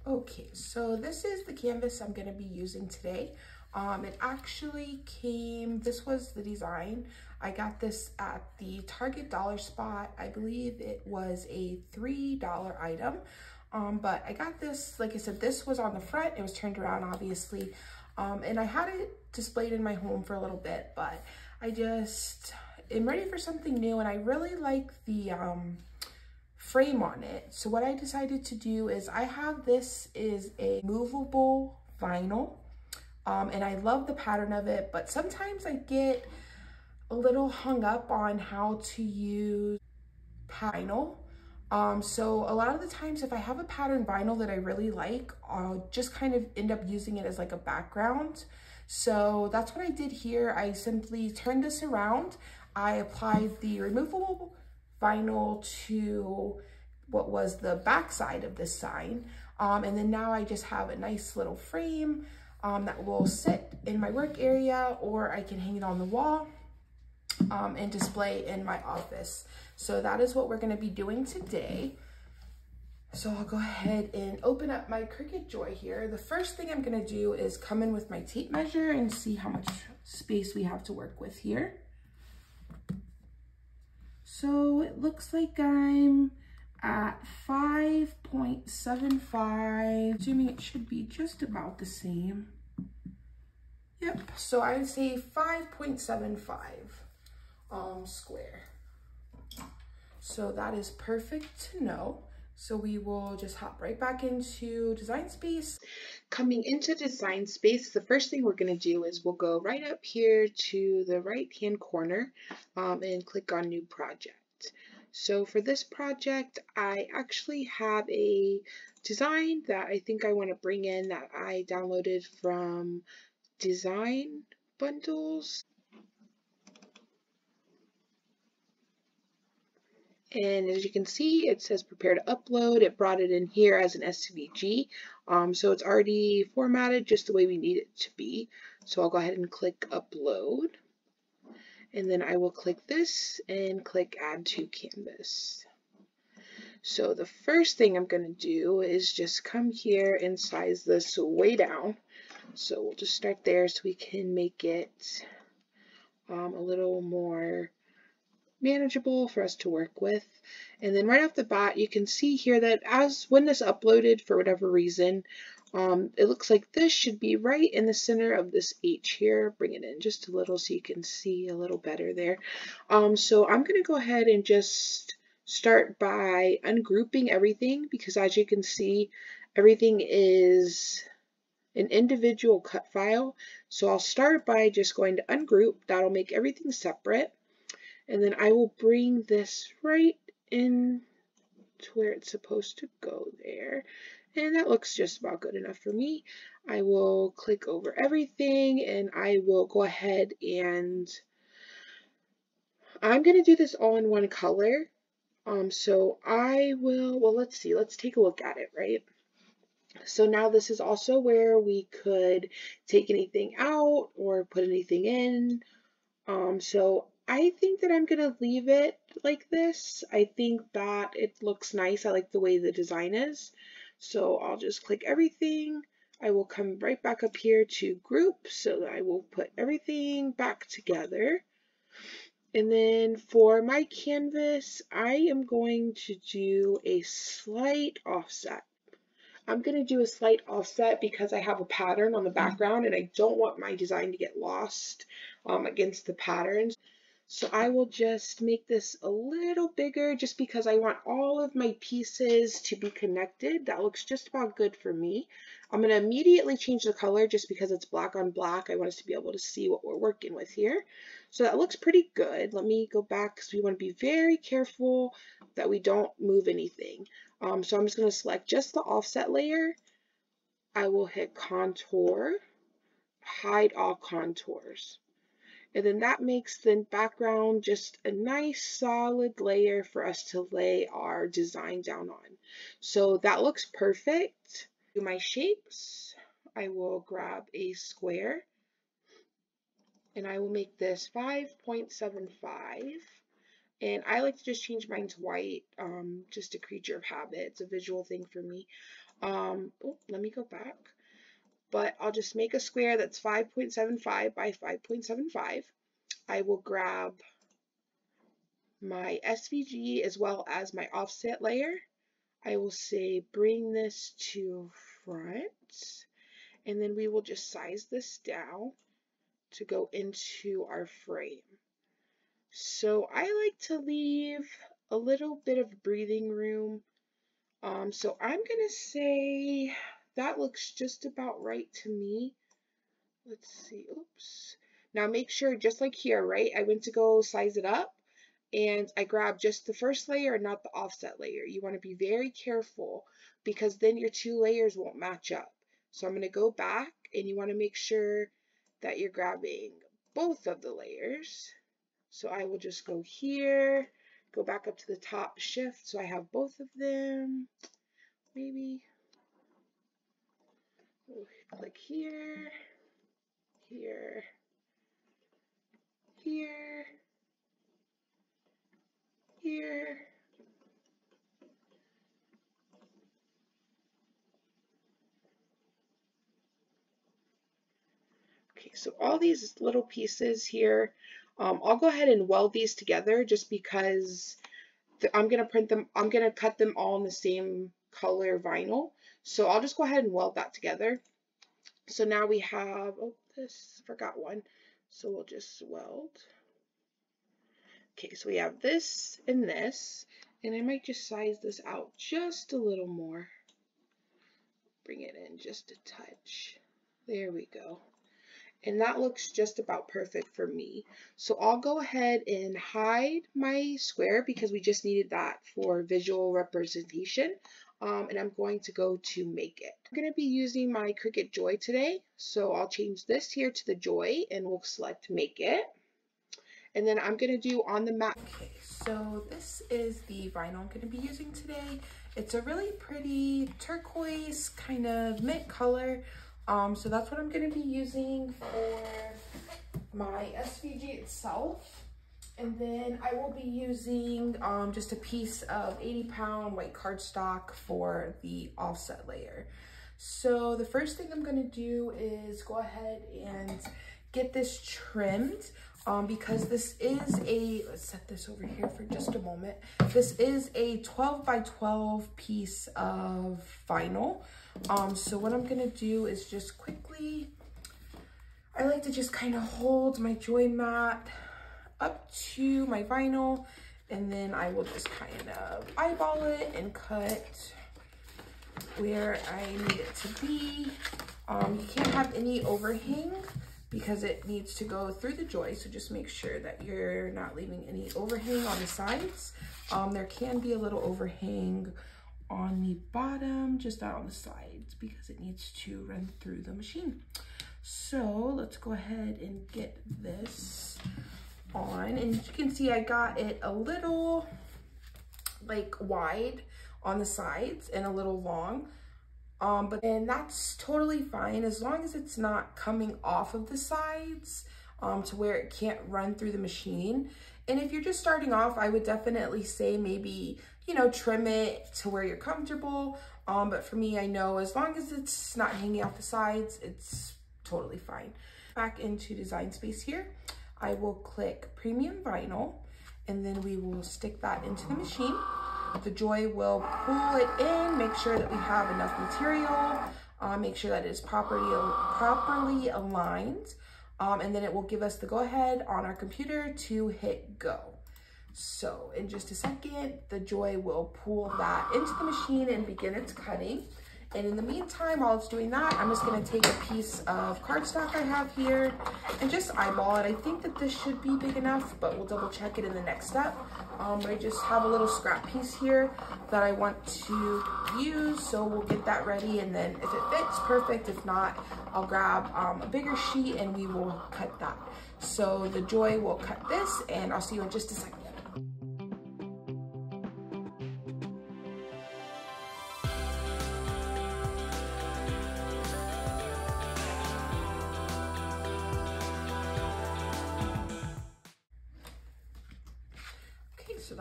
Okay, so this is the canvas I'm going to be using today. It actually came, this was the design. I got this at the Target dollar spot. I believe it was a $3 item. But I got this, like I said, this was on the front. It was turned around, obviously. And I had it displayed in my home for a little bit, but I just am ready for something new. And I really like the frame on it. So what I decided to do is I have this is a movable vinyl. And I love the pattern of it, but sometimes I get a little hung up on how to use vinyl. So a lot of the times if I have a pattern vinyl that I really like, I'll just kind of end up using it as like a background. So that's what I did here. I simply turned this around. I applied the removable vinyl to what was the back side of this sign. And then now I just have a nice little frame that will sit in my work area, or I can hang it on the wall and display in my office. So that is what we're going to be doing today. So I'll go ahead and open up my Cricut Joy here. The first thing I'm going to do is come in with my tape measure and see how much space we have to work with here. So it looks like I'm at 5.75, assuming it should be just about the same. Yep, so I would say 5.75 square. So that is perfect to know. So we will just hop right back into Design Space. Coming into Design Space, the first thing we're going to do is we'll go right up here to the right-hand corner and click on New Project. So for this project, I actually have a design that I think I want to bring in that I downloaded from Design Bundles. And as you can see, it says prepare to upload. It brought it in here as an SVG. So it's already formatted just the way we need it to be. So I'll go ahead and click upload. And then I will click this and click add to canvas. So the first thing I'm going to do is just come here and size this way down. So we'll just start there so we can make it a little more manageable for us to work with. And then right off the bat, you can see here that when this uploaded for whatever reason, it looks like this should be right in the center of this H here. Bring it in just a little so you can see a little better there. So I'm going to go ahead and just start by ungrouping everything, because as you can see, everything is an individual cut file. So I'll start by just going to ungroup. That'll make everything separate. And then I will bring this right in to where it's supposed to go there. And that looks just about good enough for me. I will click over everything and I will go ahead and I'm going to do this all in one color. So I will, well, let's see, let's take a look at it, right? So now this is also where we could take anything out or put anything in. So I think that I'm going to leave it like this. I think that it looks nice. I like the way the design is. So I'll just click everything. I will come right back up here to group, so that I will put everything back together. And then for my canvas, I am going to do a slight offset. I'm going to do a slight offset because I have a pattern on the background and I don't want my design to get lost against the patterns. So I will just make this a little bigger just because I want all of my pieces to be connected. That looks just about good for me. I'm going to immediately change the color just because it's black on black. I want us to be able to see what we're working with here. So that looks pretty good. Let me go back because we want to be very careful that we don't move anything. So I'm just going to select just the offset layer. I will hit contour, hide all contours. And then that makes the background just a nice solid layer for us to lay our design down on. So that looks perfect. Do my shapes. I will grab a square and I will make this 5.75 And I like to just change mine to white, just a creature of habit. It's a visual thing for me. Oh, let me go back. But I'll just make a square that's 5.75 by 5.75. I will grab my SVG as well as my offset layer. I will say bring this to front, and then we will just size this down to go into our frame. So I like to leave a little bit of breathing room. So I'm gonna say that looks just about right to me. Let's see, oops. Now make sure, just like here, right? I went to go size it up and I grabbed just the first layer and not the offset layer. You want to be very careful because then your two layers won't match up. So I'm going to go back and you want to make sure that you're grabbing both of the layers. So I will just go here, go back up to the top, shift, so I have both of them. Maybe click here, here, here, here. Okay, so all these little pieces here, I'll go ahead and weld these together just because I'm going to print them, I'm going to cut them all in the same color vinyl. So I'll just go ahead and weld that together. So now we have, oh, this, forgot one. So we'll just weld. Okay, so we have this, and I might just size this out just a little more. Bring it in just a touch. There we go. And that looks just about perfect for me. So I'll go ahead and hide my square because we just needed that for visual representation. And I'm going to go to make it. I'm going to be using my Cricut Joy today. So I'll change this here to the Joy and we'll select make it. And then I'm going to do on the mat. Okay, so this is the vinyl I'm going to be using today. It's a really pretty turquoise kind of mint color. So that's what I'm going to be using for my SVG itself. And then I will be using just a piece of 80-pound white cardstock for the offset layer. So the first thing I'm going to do is go ahead and get this trimmed because this is a, let's set this over here for just a moment. This is a 12 by 12 piece of vinyl. So what I'm gonna do is just quickly, I like to just kind of hold my Joy mat up to my vinyl, and then I will just kind of eyeball it and cut where I need it to be. You can't have any overhang because it needs to go through the Joy, so just make sure that you're not leaving any overhang on the sides. There can be a little overhang on the bottom, just not on the sides, because it needs to run through the machine. So let's go ahead and get this on. And as you can see, I got it a little like wide on the sides and a little long. And that's totally fine as long as it's not coming off of the sides to where it can't run through the machine. And if you're just starting off, I would definitely say maybe, you know, trim it to where you're comfortable. But for me, I know as long as it's not hanging off the sides, it's totally fine. Back into Design Space here, I will click Premium Vinyl, and then we will stick that into the machine. The Joy will pull it in, make sure that we have enough material, make sure that it is properly aligned, and then it will give us the go-ahead on our computer to hit go. So in just a second, the Joy will pull that into the machine and begin its cutting. And in the meantime, while it's doing that, I'm just gonna take a piece of cardstock I have here and just eyeball it. I think that this should be big enough, but we'll double check it in the next step. I just have a little scrap piece here that I want to use, so we'll get that ready, and then if it fits, perfect. If not, I'll grab a bigger sheet and we will cut that. So the Joy will cut this, and I'll see you in just a second.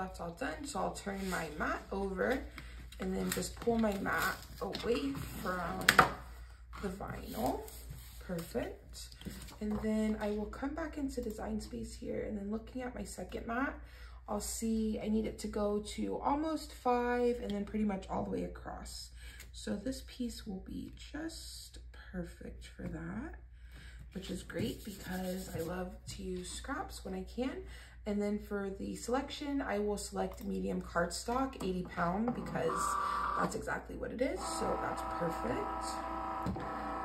that's all done. So I'll turn my mat over and then just pull my mat away from the vinyl. Perfect. And then I will come back into design space here, and then looking at my second mat, I'll see I need it to go to almost 5 and then pretty much all the way across. So this piece will be just perfect for that, which is great because I love to use scraps when I can. And then for the selection, I will select medium cardstock, 80 pound, because that's exactly what it is. So that's perfect.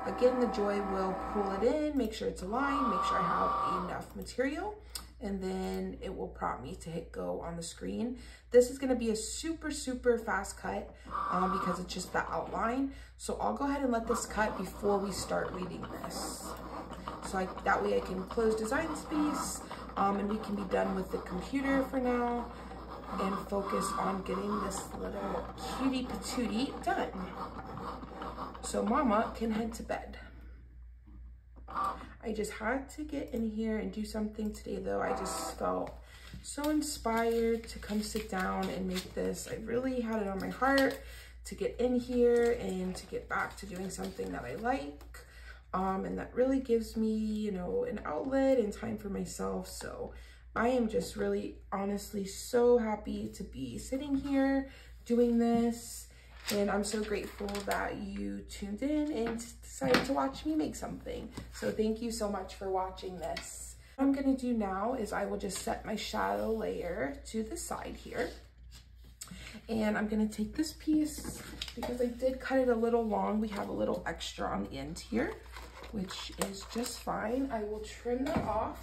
Again, the Joy will pull it in, make sure it's aligned, make sure I have enough material, and then it will prompt me to hit go on the screen. This is gonna be a super, super fast cut because it's just the outline. So I'll go ahead and let this cut before we start reading this. So that way I can close design space and we can be done with the computer for now and focus on getting this little cutie patootie done. So Mama can head to bed. I just had to get in here and do something today though. I just felt so inspired to come sit down and make this. I really had it on my heart to get in here and to get back to doing something that I like. And that really gives me, you know, an outlet and time for myself. So I am just really honestly so happy to be sitting here doing this. And I'm so grateful that you tuned in and decided to watch me make something. So thank you so much for watching this. What I'm gonna do now is I will just set my shadow layer to the side here. And I'm gonna take this piece, because I did cut it a little long. We have a little extra on the end here, which is just fine. I will trim that off,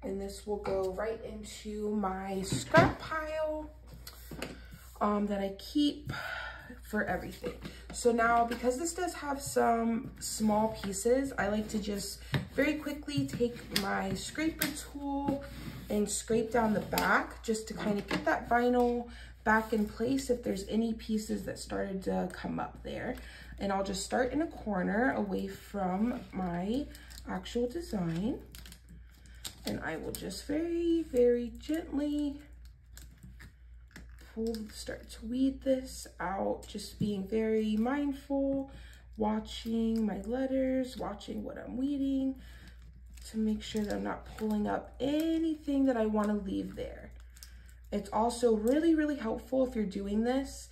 and this will go right into my scrap pile that I keep for everything. So now, because this does have some small pieces, I like to just very quickly take my scraper tool and scrape down the back just to kind of get that vinyl back in place if there's any pieces that started to come up there. And I'll just start in a corner away from my actual design. And I will just very, very gently start to weed this out, just being very mindful, watching my letters, watching what I'm weeding to make sure that I'm not pulling up anything that I want to leave there. It's also really, really helpful if you're doing this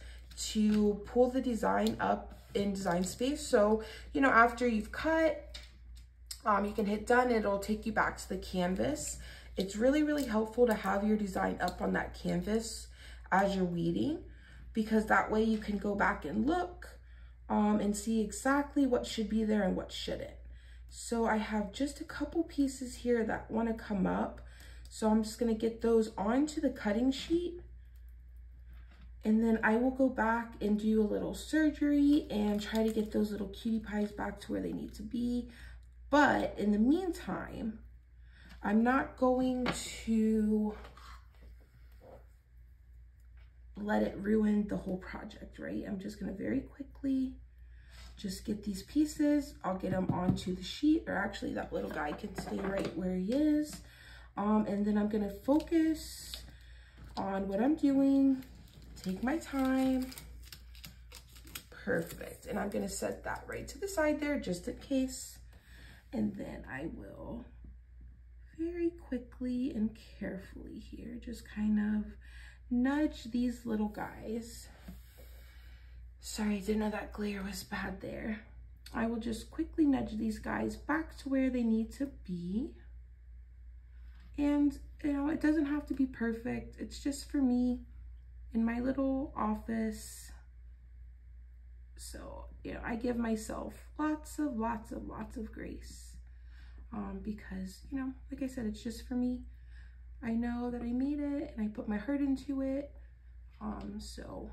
to pull the design up in design space. So, you know, after you've cut, you can hit done, it'll take you back to the canvas. It's really, really helpful to have your design up on that canvas as you're weeding, because that way you can go back and look and see exactly what should be there and what shouldn't. So I have just a couple pieces here that want to come up. So I'm just going to get those onto the cutting sheet. And then I will go back and do a little surgery and try to get those little cutie pies back to where they need to be. But in the meantime, I'm not going to let it ruin the whole project, right? I'm just gonna very quickly just get these pieces. I'll get them onto the sheet, or actually that little guy can stay right where he is. And then I'm gonna focus on what I'm doing, take my time. Perfect. And I'm gonna set that right to the side there just in case. And then I will very quickly and carefully here just kind of nudge these little guys. Sorry, I didn't know that glare was bad there. I will just quickly nudge these guys back to where they need to be. And, you know, it doesn't have to be perfect. It's just for me in my little office. So, you know, I give myself lots of grace because, you know, like I said, it's just for me. I know that I made it and I put my heart into it. So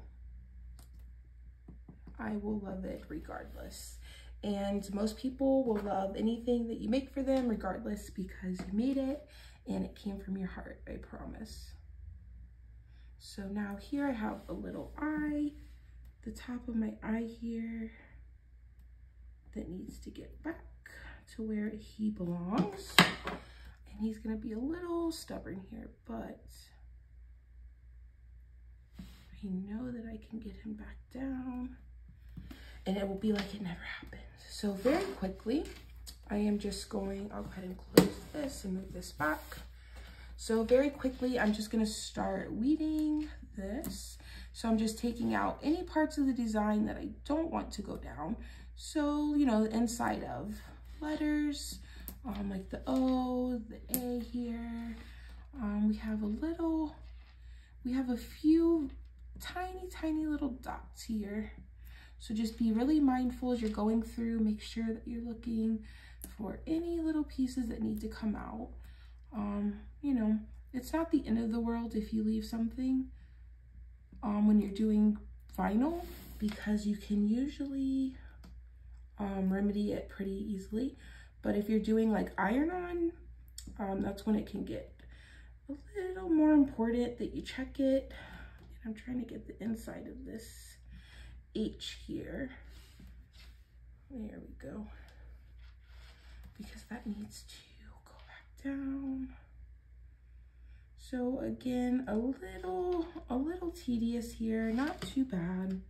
I will love it regardless. And most people will love anything that you make for them regardless, because you made it and it came from your heart, I promise. So now here I have a little eye, the top of my eye here, that needs to get back to where he belongs. And he's gonna be a little stubborn here, but I know that I can get him back down and it will be like it never happened. So very quickly, I am just going, I'll go ahead and close this and move this back. So very quickly, I'm just gonna start weeding this. So I'm just taking out any parts of the design that I don't want to go down. So, you know, the inside of letters, like the O, the A here. We have a few tiny little dots here. So just be really mindful as you're going through, make sure that you're looking for any little pieces that need to come out. You know, it's not the end of the world if you leave something when you're doing vinyl, because you can usually remedy it pretty easily. But if you're doing like iron-on, that's when it can get a little more important that you check it. And I'm trying to get the inside of this H here. There we go. Because that needs to go back down. So again, a little tedious here, not too bad.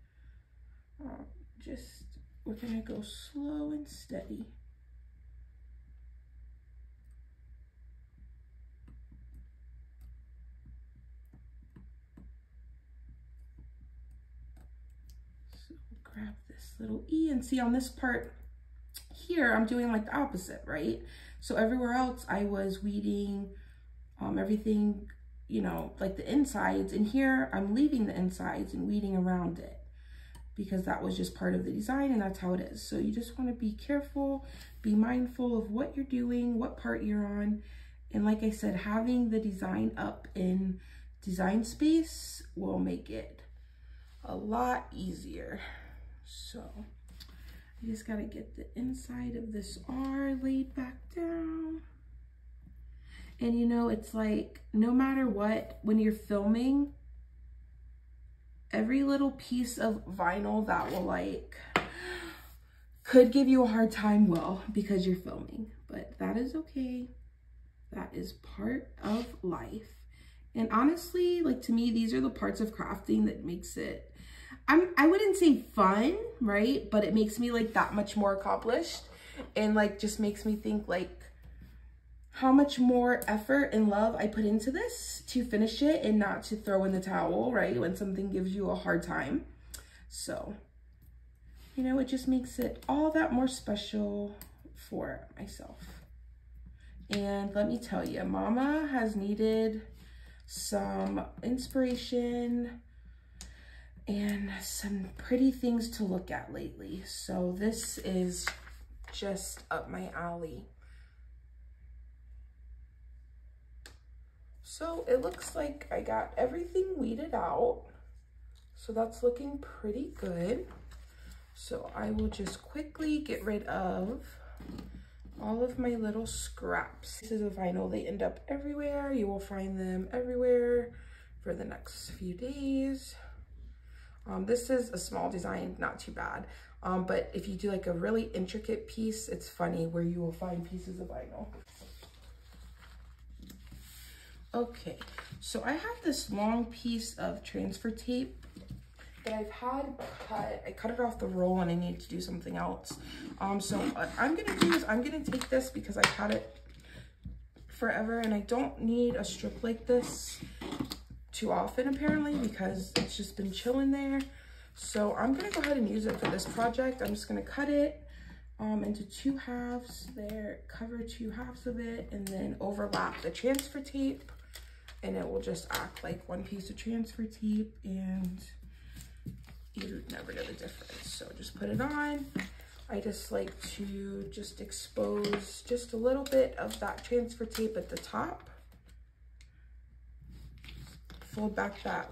We're gonna go slow and steady. So grab this little E and see on this part here, I'm doing like the opposite, right? So everywhere else I was weeding everything, you know, like the insides, and here I'm leaving the insides and weeding around it because that was just part of the design and that's how it is. So you just want to be careful, be mindful of what you're doing, what part you're on. And like I said, having the design up in design space will make it a lot easier. So you just got to get the inside of this R laid back down. And you know, it's like, no matter what, when you're filming, every little piece of vinyl that will like, could give you a hard time will, because you're filming, but that is okay. That is part of life. And honestly, like to me, these are the parts of crafting that makes it, I wouldn't say fun, right? But it makes me like that much more accomplished, and like just makes me think like how much more effort and love I put into this to finish it and not to throw in the towel, right? When something gives you a hard time. So, you know, it just makes it all that more special for myself. And let me tell you, Mama has needed some inspiration and some pretty things to look at lately. So this is just up my alley. So it looks like I got everything weeded out. So that's looking pretty good. So I will just quickly get rid of all of my little scraps. Pieces of vinyl, they end up everywhere. You will find them everywhere for the next few days. This is a small design, not too bad. But if you do like a really intricate piece, it's funny where you will find pieces of vinyl. Okay, so I have this long piece of transfer tape that I've had cut. I cut it off the roll and I need to do something else. So what I'm gonna do is I'm gonna take this because I've had it forever and I don't need a strip like this too often apparently because it's just been chilling there. So I'm gonna go ahead and use it for this project. I'm just gonna cut it into 2 halves there, cover 2 halves of it, and then overlap the transfer tape, and it will just act like one piece of transfer tape and you never know the difference. So just put it on. I just like to just expose just a little bit of that transfer tape at the top. Fold back that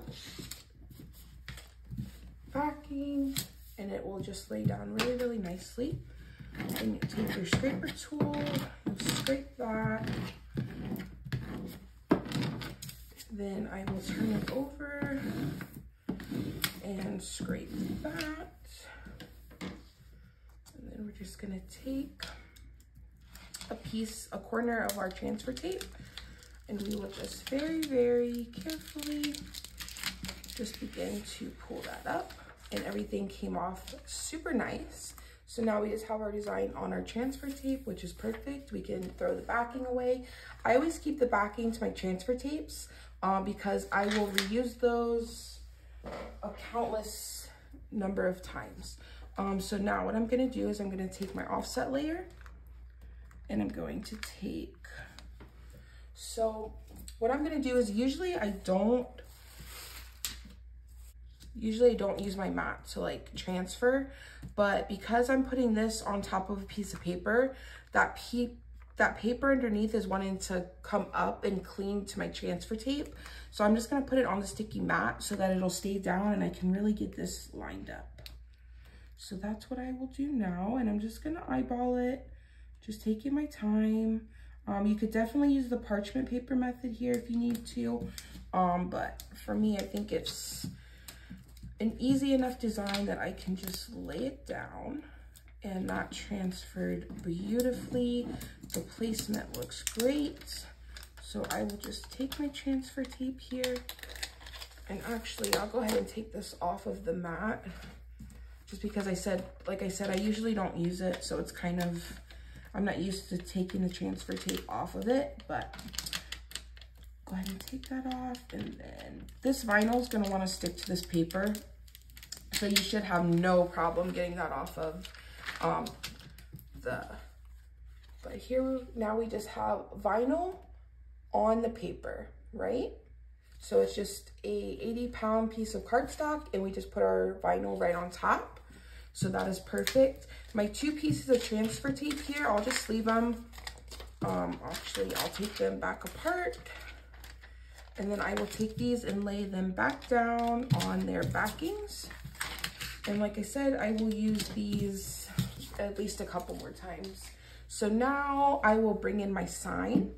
backing and it will just lay down really, really nicely. And you take your scraper tool, you scrape that. Then I will turn it over and scrape that. And then we're just gonna take a corner of our transfer tape, and we will just very, very carefully just begin to pull that up, and everything came off super nice. So now we just have our design on our transfer tape, which is perfect. We can throw the backing away. I always keep the backing to my transfer tapes because I will reuse those a countless number of times. So now what I'm gonna do is I'm gonna take my offset layer and I'm going to take, so what I'm gonna do is usually I don't use my mat to like transfer, but because I'm putting this on top of a piece of paper, that paper underneath is wanting to come up and cling to my transfer tape. So I'm just gonna put it on the sticky mat so that it'll stay down and I can really get this lined up. So that's what I will do now, and I'm just gonna eyeball it, just taking my time. You could definitely use the parchment paper method here if you need to, but for me, I think it's an easy enough design that I can just lay it down, and that transferred beautifully. The placement looks great. So I will just take my transfer tape here, and actually I'll go ahead and take this off of the mat just because like I said, I usually don't use it. So it's kind of, I'm not used to taking the transfer tape off of it, but go ahead and take that off. And then this vinyl is going to want to stick to this paper, so you should have no problem getting that off of but here now we just have vinyl on the paper, right? So it's just a 80-pound piece of cardstock, and we just put our vinyl right on top. So that is perfect. My 2 pieces of transfer tape here, I'll just leave them. Actually, I'll take them back apart, and then I will take these and lay them back down on their backings. And like I said, I will use these at least a couple more times. So now I will bring in my sign,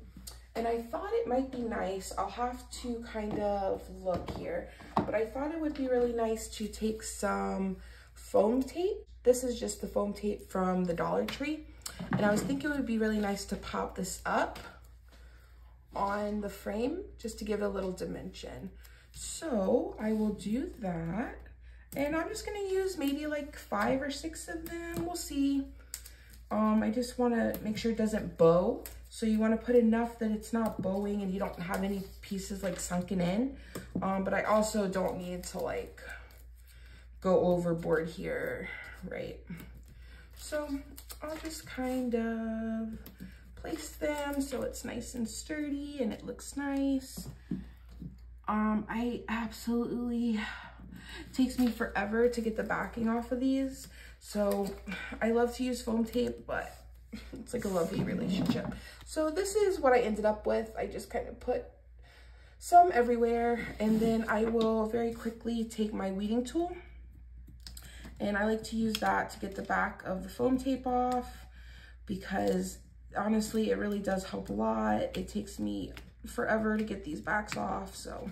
and I thought it might be nice, I'll have to kind of look here, but I thought it would be really nice to take some foam tape. This is just the foam tape from the Dollar Tree, and I was thinking it would be really nice to pop this up on the frame just to give it a little dimension. So I will do that. And I'm just gonna use maybe like 5 or 6 of them, we'll see. I just wanna make sure it doesn't bow. So you wanna put enough that it's not bowing and you don't have any pieces like sunken in. But I also don't need to like go overboard here, right? So I'll just kind of place them so it's nice and sturdy and it looks nice. I absolutely, takes me forever to get the backing off of these. So I love to use foam tape, but it's like a lovely relationship. So this is what I ended up with. I just kind of put some everywhere, and then I will very quickly take my weeding tool, and I like to use that to get the back of the foam tape off, because honestly, it really does help a lot. It takes me forever to get these backs off, so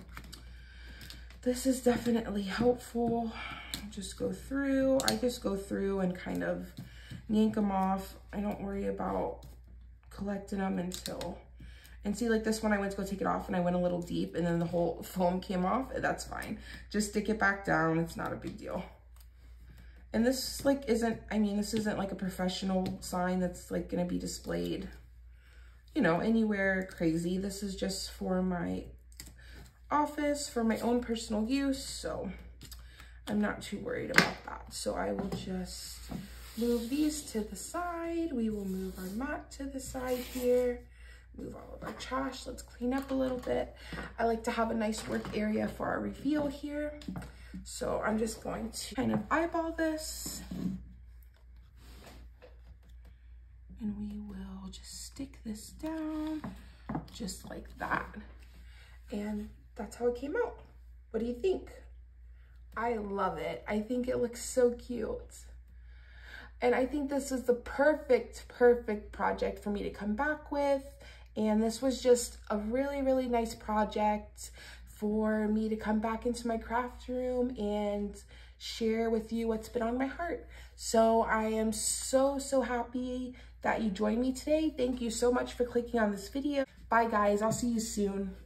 this is definitely helpful. I just go through and kind of yank them off. I don't worry about collecting them until, and see, like this one, I went to go take it off and I went a little deep and then the whole foam came off. That's fine. Just stick it back down. It's not a big deal. And this like isn't, I mean, this isn't like a professional sign that's like gonna be displayed, you know, anywhere crazy. This is just for my office, for my own personal use, so I'm not too worried about that. So I will just move these to the side. We will move our mat to the side here, move all of our trash. Let's clean up a little bit. I like to have a nice work area for our reveal here. So I'm just going to kind of eyeball this, and we will just stick this down just like that. And that's how it came out. What do you think? I love it. I think it looks so cute. And I think this is the perfect project for me to come back with. And this was just a really, really nice project for me to come back into my craft room and share with you what's been on my heart. So I am so happy that you joined me today. Thank you so much for clicking on this video. Bye guys, I'll see you soon.